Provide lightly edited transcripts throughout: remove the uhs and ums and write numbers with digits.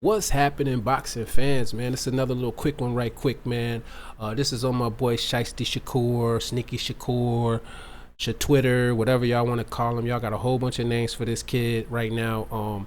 What's happening, boxing fans, man? It's another little quick one, right quick, man. This is on my boy Shiesty Shakur, Sneaky Shakur, Twitter, whatever y'all want to call him. Y'all got a whole bunch of names for this kid right now.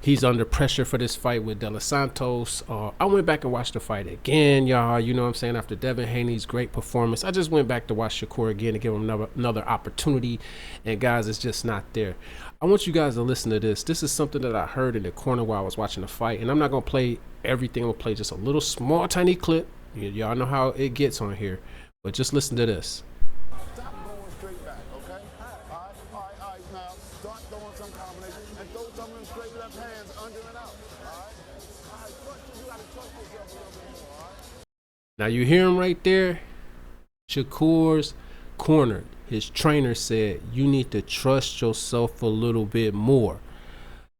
He's under pressure for this fight with Santos. I went back and watched the fight again, y'all. You know what I'm saying? After Devin Haney's great performance, I just went back to watch Shakur again to give him another opportunity. And guys, it's just not there. I want you guys to listen to this. This is something that I heard in the corner while I was watching the fight. And I'm not going to play everything. I'm going to play just a little small, tiny clip. Y'all know how it gets on here. But just listen to this. Stop going straight back, okay? All right, now start throwing some combination and throw some of them straight left hands under and out, all right, you gotta trust yourself a little bit more, all right? Now you hear him right there? Shakur's cornered. His trainer said, you need to trust yourself a little bit more.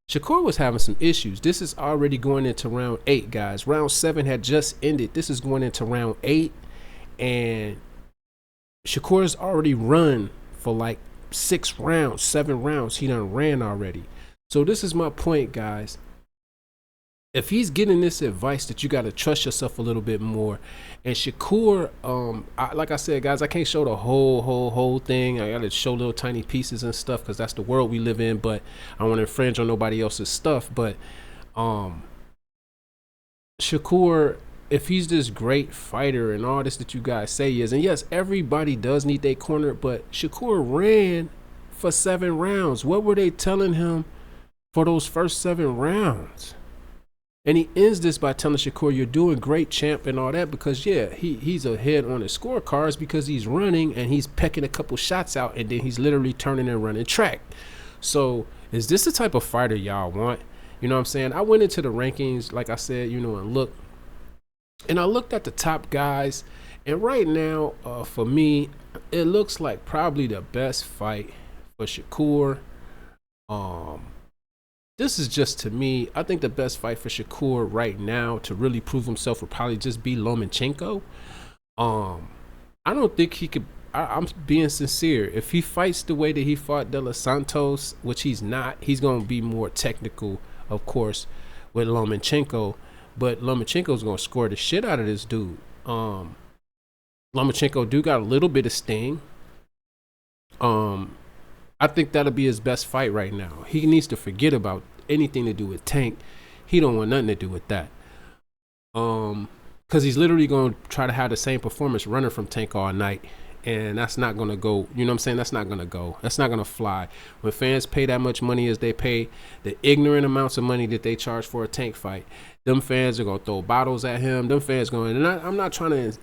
Shakur was having some issues. This is already going into round 8, guys. Round 7 had just ended. This is going into round 8. And Shakur's already run for like 6 rounds, 7 rounds. He done ran already. So this is my point, guys. If he's getting this advice that you got to trust yourself a little bit more, and Shakur, like I said, guys, I can't show the whole thing. I got to show little tiny pieces and stuff because that's the world we live in. But I don't want to infringe on nobody else's stuff. But Shakur, if he's this great fighter and all this that you guys say he is, and yes, everybody does need their corner, but Shakur ran for 7 rounds. What were they telling him for those first 7 rounds? And he ends this by telling Shakur, you're doing great, champ, and all that, because, yeah, he's ahead on his scorecards because he's running and he's pecking a couple shots out, and then he's literally turning and running track. So is this the type of fighter y'all want? You know what I'm saying? I went into the rankings, like I said, and I looked at the top guys, and right now, for me, it looks like probably the best fight for Shakur. This is just, to me, I think the best fight for Shakur right now to really prove himself would probably just be Lomachenko. I don't think he could. I'm being sincere. If he fights the way that he fought Santos, which he's not, he's going to be more technical, of course, with Lomachenko. But Lomachenko's going to score the shit out of this dude. Lomachenko do got a little bit of sting. I think that'll be his best fight right now. He needs to forget about anything to do with Tank. He don't want nothing to do with that. Because he's literally going to try to have the same performance running from Tank all night. And that's not going to go. You know what I'm saying? That's not going to go. That's not going to fly. When fans pay that much money as they pay, the ignorant amounts of money that they charge for a Tank fight, them fans are going to throw bottles at him. Them fans going, and I'm not trying to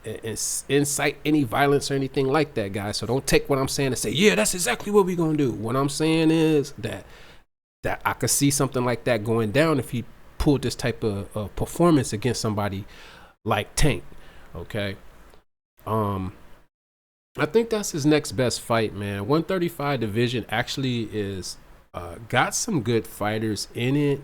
incite any violence or anything like that, guys. So don't take what I'm saying and say, yeah, that's exactly what we're going to do. What I'm saying is that I could see something like that going down if he pulled this type of performance against somebody like Tank. Okay. I think that's his next best fight, man. 135 division actually is got some good fighters in it.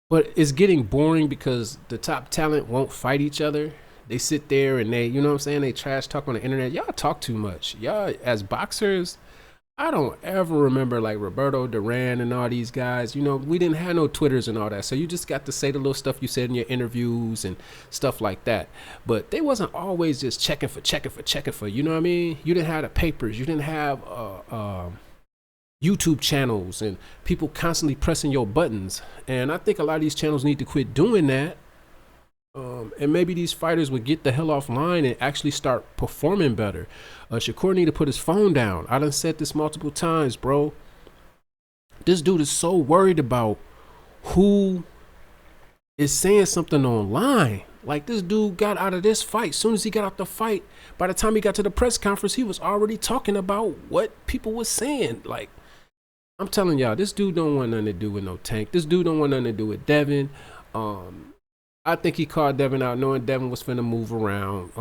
But it's getting boring because the top talent won't fight each other. They sit there and they, you know what I'm saying, they trash talk on the internet. Y'all talk too much. Y'all, as boxers, I don't ever remember like Roberto Duran and all these guys. You know, we didn't have no Twitters and all that. So you just got to say the little stuff you said in your interviews and stuff like that. But they wasn't always just checking for, you know what I mean? You didn't have the papers. You didn't have YouTube channels and people constantly pressing your buttons. And I think a lot of these channels need to quit doing that. And maybe these fighters would get the hell offline and actually start performing better. Shakur need to put his phone down. I done said this multiple times, bro. This dude is so worried about who is saying something online. Like, this dude got out of this fight. Soon as he got out the fight, by the time he got to the press conference, he was already talking about what people was saying. Like, I'm telling y'all, this dude don't want nothing to do with no Tank. This dude don't want nothing to do with Devin. I think he called Devin out knowing Devin was finna move around.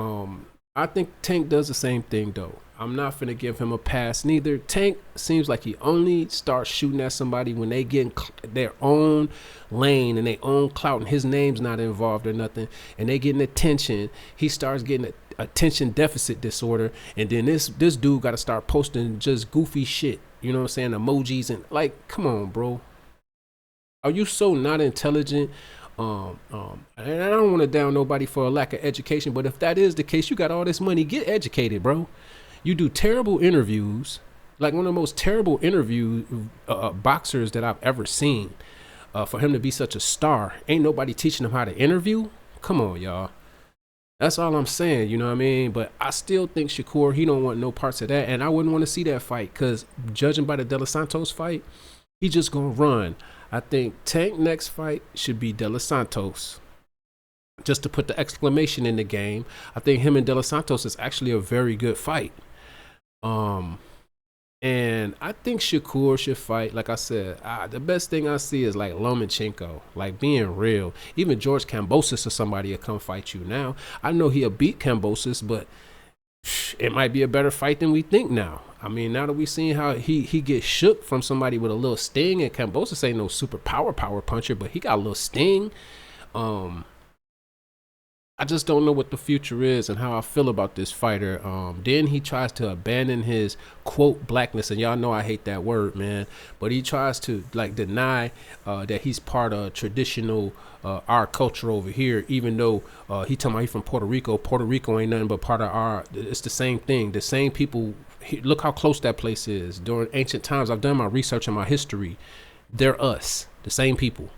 I think Tank does the same thing, though. I'm not finna give him a pass neither. Tank seems like he only starts shooting at somebody when they get in their own lane and their own clout and his name's not involved or nothing, and they getting attention. He starts getting attention deficit disorder, and then this dude got to start posting just goofy shit. You know what I'm saying? Emojis and, like, come on, bro. Are you so not intelligent? And I don't want to down nobody for a lack of education, but if that is the case, you got all this money, get educated, bro. You do terrible interviews, like one of the most terrible interview boxers that I've ever seen. For him to be such a star, ain't nobody teaching him how to interview. Come on, y'all. That's all I'm saying, you know what I mean? But I still think Shakur, he don't want no parts of that, and I wouldn't want to see that fight because judging by the De Los Santos fight, he just gonna run. I think Tank next fight should be De Los Santos. Just to put the exclamation in the game, I think him and De Los Santos is actually a very good fight. And I think Shakur should fight. Like I said, the best thing I see is like Lomachenko, like being real. Even George Kambosos or somebody will come fight you now. I know he'll beat Kambosos, but it might be a better fight than we think now. I mean, now that we seen how he gets shook from somebody with a little sting, and Kambosos ain't no super power puncher, but he got a little sting. I just don't know what the future is and how I feel about this fighter. Then he tries to abandon his quote blackness, and y'all know I hate that word, man. But he tries to like deny that he's part of traditional our culture over here, even though he talking about he from Puerto Rico. Puerto Rico ain't nothing but part of our. It's the same thing. The same people. Look how close that place is. During ancient times, I've done my research and my history. They're us, the same people.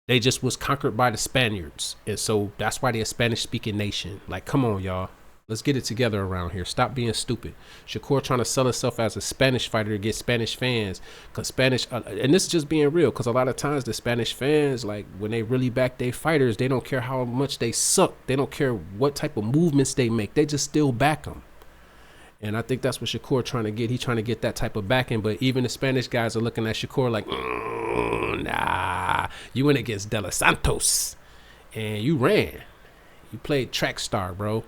They just was conquered by the Spaniards. And so that's why they're a Spanish speaking nation. Like, come on, y'all. Let's get it together around here. Stop being stupid. Shakur trying to sell himself as a Spanish fighter to get Spanish fans. Because Spanish, and this is just being real, because a lot of times the Spanish fans, like when they really back their fighters, they don't care how much they suck. They don't care what type of movements they make. They just still back them. And I think that's what Shakur trying to get. He trying to get that type of backing. But even the Spanish guys are looking at Shakur like, nah, you went against De Los Santos and you ran. You played track star, bro.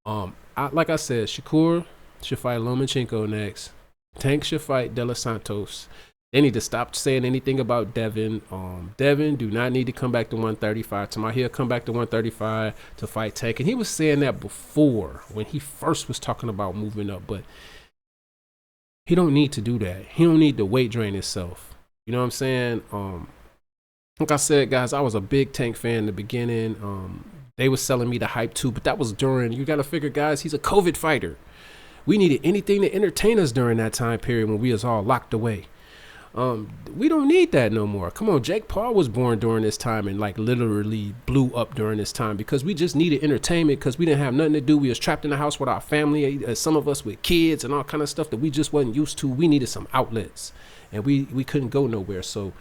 Like I said, Shakur should fight Lomachenko next. Tank should fight De Los Santos. They need to stop saying anything about Devin. Devin do not need to come back to 135. Tomorrow he'll come back to 135 to fight Tank. And he was saying that before when he first was talking about moving up. But he don't need to do that. He don't need to weight drain himself. You know what I'm saying? Like I said, guys, I was a big Tank fan in the beginning. They was selling me the hype too. But that was during, you got to figure, guys, he's a COVID fighter. We needed anything to entertain us during that time period when we was all locked away. We don't need that no more. Come on, Jake Paul was born during this time and like literally blew up during this time because we just needed entertainment because we didn't have nothing to do. We was trapped in the house with our family, some of us with kids and all kind of stuff that we just wasn't used to. We needed some outlets and we couldn't go nowhere. So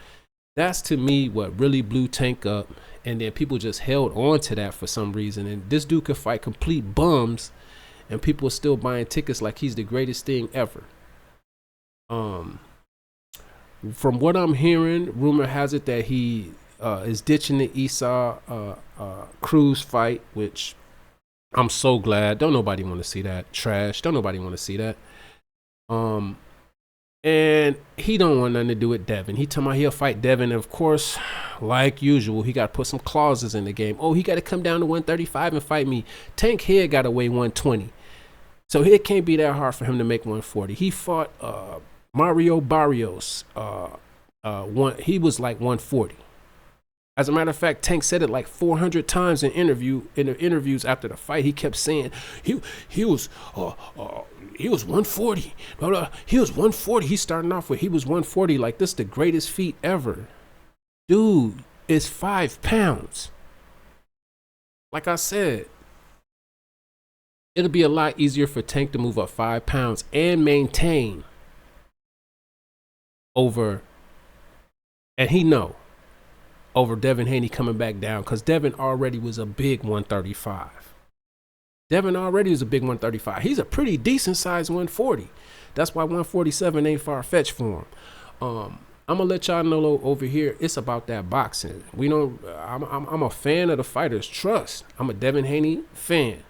that's to me what really blew Tank up. And then people just held on to that for some reason. And this dude could fight complete bums and people are still buying tickets like he's the greatest thing ever. From what I'm hearing, rumor has it that he is ditching the Esau Cruz fight, which I'm so glad. Don't nobody want to see that. Trash. Don't nobody want to see that. And he don't want nothing to do with Devin. He talking about he'll fight Devin. And of course, like usual, he got to put some clauses in the game. Oh, he got to come down to 135 and fight me. Tank here got to weigh 120. So it can't be that hard for him to make 140. He fought Mario Barrios, he was like 140. As a matter of fact, Tank said it like 400 times in the interviews after the fight. He kept saying he was 140. He was 140. He's starting off with he was 140. Like this, the greatest feat ever. Dude, it's 5 pounds. Like I said, it'll be a lot easier for Tank to move up 5 pounds and maintain over, and he know, over Devin Haney coming back down because Devin already was a big 135. Devin already was a big 135. He's a pretty decent size 140. That's why 147 ain't far-fetched for him. I'm gonna let y'all know over here, it's about that boxing. We don't. I'm a fan of the fighters. Trust. I'm a Devin Haney fan.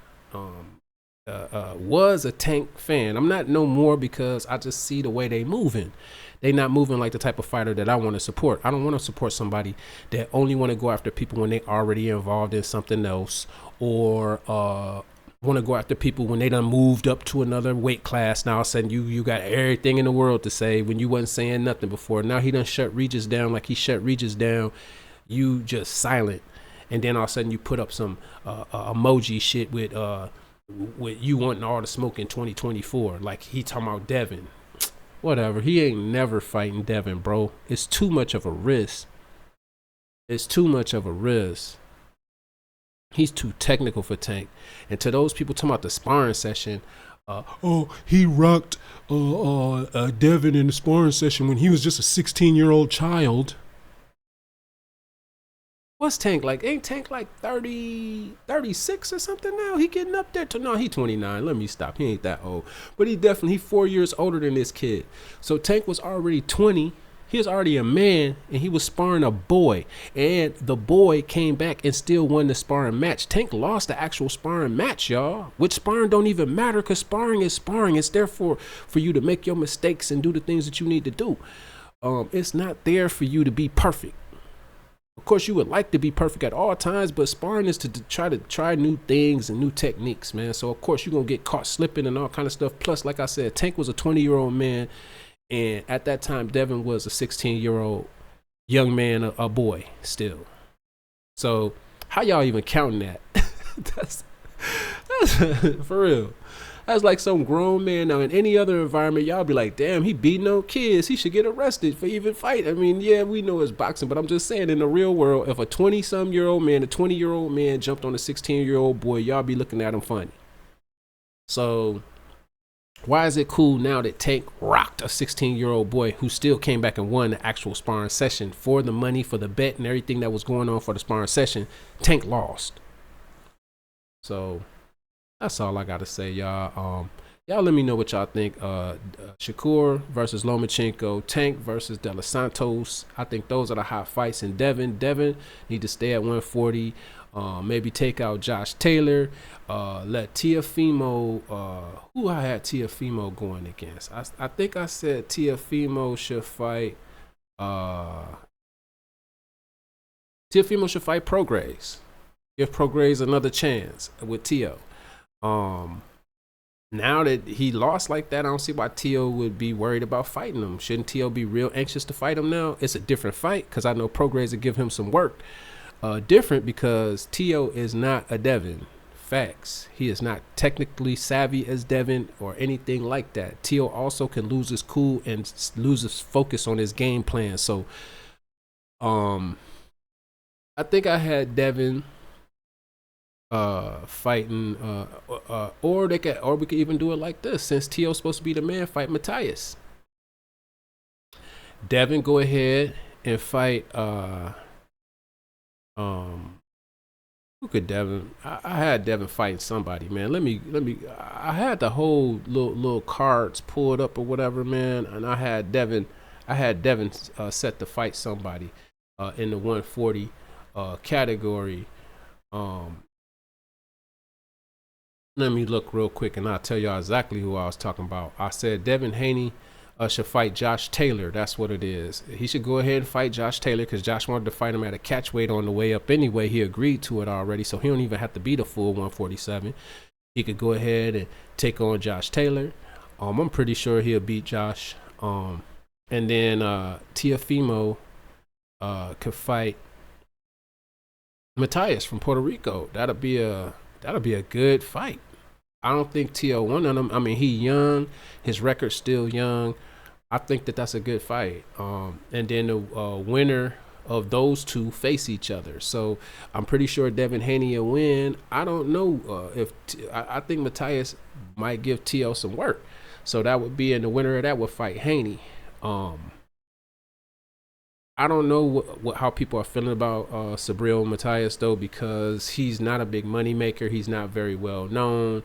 Was a Tank fan. I'm not no more because I just see the way they moving. They not moving like the type of fighter that I want to support. I don't want to support somebody that only want to go after people when they already involved in something else or want to go after people when they done moved up to another weight class. Now all of a sudden you got everything in the world to say when you wasn't saying nothing before. Now he done shut Regis down like he shut Regis down. You just silent, and then all of a sudden you put up some emoji shit with you wanting all the smoke in 2024. Like he talking about Devin. Whatever. He ain't never fighting Devin, bro. It's too much of a risk. It's too much of a risk. He's too technical for Tank. And to those people talking about the sparring session, he rocked Devin in the sparring session when he was just a 16-year-old child. What's Tank like? Ain't Tank like 30, 36 or something now? He getting up there to, no, he 29. Let me stop. He ain't that old. But he 4 years older than this kid. So Tank was already 20. He was already a man, and he was sparring a boy. And the boy came back and still won the sparring match. Tank lost the actual sparring match, y'all. Which sparring don't even matter, because sparring is sparring. It's there for you to make your mistakes and do the things that you need to do. It's not there for you to be perfect. Of course, you would like to be perfect at all times, but sparring is to try new things and new techniques, man. So, of course, you're going to get caught slipping and all kind of stuff. Plus, like I said, Tank was a 20-year-old man, and at that time, Devin was a 16-year-old young man, a boy still. So, how y'all even counting that? that's for real. That's like some grown man. Now, in any other environment, y'all be like, damn, he beating on kids. He should get arrested for even fight. I mean, yeah, we know it's boxing, but I'm just saying, in the real world, if a 20-some-year-old man, a 20-year-old man jumped on a 16-year-old boy, y'all be looking at him funny. So, why is it cool now that Tank rocked a 16-year-old boy who still came back and won the actual sparring session for the money, for the bet, and everything that was going on for the sparring session? Tank lost. So, that's all I gotta say, y'all. Y'all let me know what y'all think. Shakur versus Lomachenko, Tank versus De Los Santos. I think those are the hot fights. And Devin need to stay at 140. Maybe take out Josh Taylor. Let Teofimo. Who I had Teofimo going against? I think I said Teofimo should fight. Teofimo should fight Prograis. Give Prograis another chance with Teo. Now that he lost like that, I don't see why Teo would be worried about fighting him. Shouldn't Teo be real anxious to fight him now? It's a different fight, because I know Prograis would give him some work. Different because Teo is not a Devin. Facts. He is not technically savvy as Devin or anything like that. Teo also can lose his cool and lose his focus on his game plan. So, I think I had Devin fighting or we could even do it like this, since Teo's supposed to be the man, fight Matthias. Devin go ahead and fight who could Devin? I had Devin fighting somebody, man. Let me I had the whole little cards pulled up or whatever, man, and I had Devin set to fight somebody in the 140 category. Let me look real quick, and I'll tell y'all exactly who I was talking about. I said Devin Haney should fight Josh Taylor. That's what it is. He should go ahead and fight Josh Taylor, because Josh wanted to fight him at a catch weight on the way up anyway. He agreed to it already, so he don't even have to be the full 147. He could go ahead and take on Josh Taylor. I'm pretty sure he'll beat Josh. And then Teofimo could fight Matthias from Puerto Rico. That'll be a good fight. I don't think Teo won on him. I mean, he young. His record's still young. I think that's a good fight. And then the winner of those two face each other. So I'm pretty sure Devin Haney will win. I don't know I think Matthias might give Teo some work. So that would be, and the winner of that would fight Haney. I don't know how people are feeling about Subriel Matthias, though, because he's not a big money maker. He's not very well known.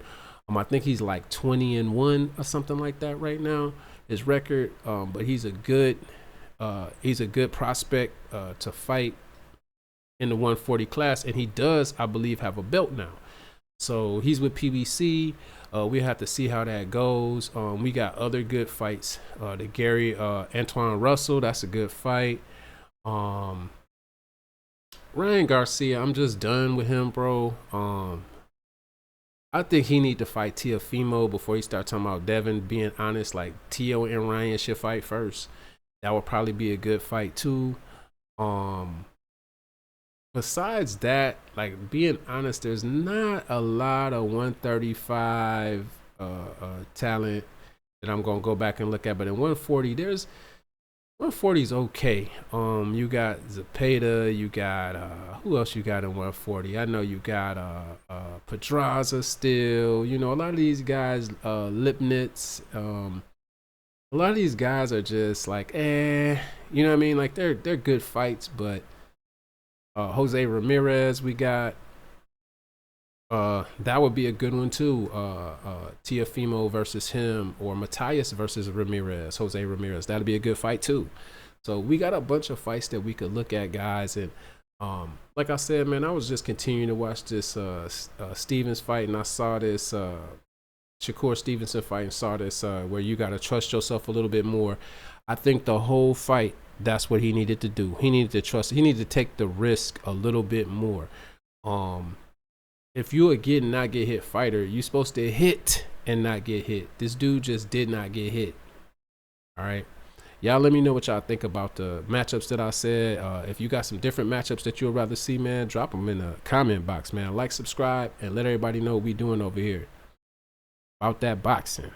I think he's like 20-1 or something like that right now, his record. But he's a good prospect to fight in the 140 class, and he does, I believe, have a belt now. So he's with PBC. We have to see how that goes. We got other good fights. The Gary Antoine Russell, that's a good fight. Ryan Garcia, I'm just done with him, bro. I think he need to fight Teofimo before he start talking about Devin. Being honest, like Tio and Ryan should fight first. That would probably be a good fight too. Um, Besides that, like being honest, there's not a lot of 135 talent that I'm gonna go back and look at. But in 140, there's 140 is okay. You got Zapata, you got who else you got in 140? I know you got Pedraza still. You know, a lot of these guys, Lipnitz, a lot of these guys are just like, you know what I mean? Like they're good fights, but Jose Ramirez, we got that would be a good one too. Tiafimo versus him, or Matthias versus Ramirez, Jose Ramirez. That'd be a good fight too. So we got a bunch of fights that we could look at, guys. And like I said, man, I was just continuing to watch this Stevens fight, and I saw this Shakur Stevenson fight, and saw this where you got to trust yourself a little bit more. I think the whole fight, that's what he needed to do. He needed to trust. He needed to take the risk a little bit more. If you a not get hit fighter, you're supposed to hit and not get hit. This dude just did not get hit. All right. Y'all let me know what y'all think about the matchups that I said. If you got some different matchups that you'd rather see, man, drop them in the comment box, man. Like, subscribe, and let everybody know what we doing over here about that boxing.